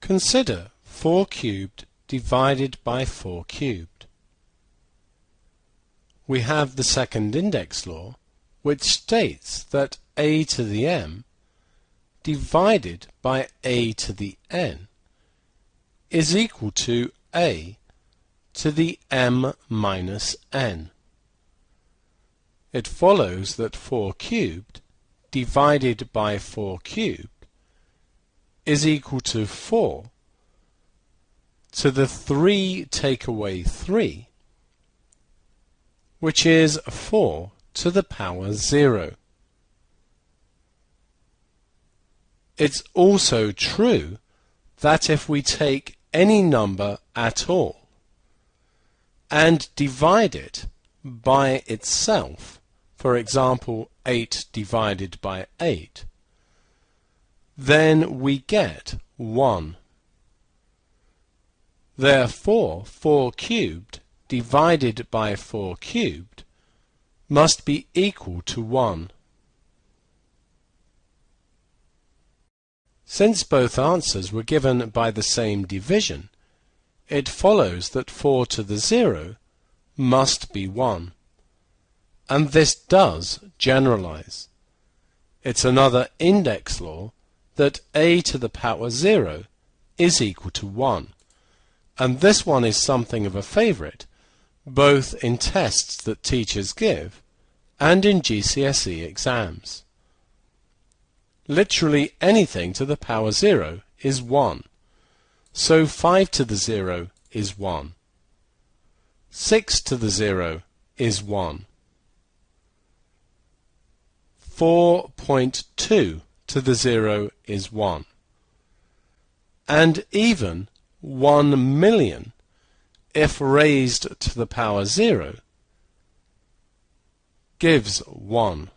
Consider 4 cubed divided by 4 cubed. We have the second index law, which states that a to the m divided by a to the n is equal to a to the m minus n. It follows that 4 cubed divided by 4 cubed is equal to 4 to the 3 take away 3, which is 4 to the power 0. It's also true that if we take any number at all and divide it by itself, for example 8 divided by 8, then we get 1. Therefore 4 cubed divided by 4 cubed must be equal to 1. Since both answers were given by the same division, it follows that 4 to the 0 must be 1. And this does generalize. It's another index law that a to the power 0 is equal to 1. And this one is something of a favorite, both in tests that teachers give and in GCSE exams. Literally anything to the power 0 is 1. So 5 to the 0 is 1. 6 to the 0 is 1. 4.2 to the 0 is 1. And even 1 million, if raised to the power 0, gives 1.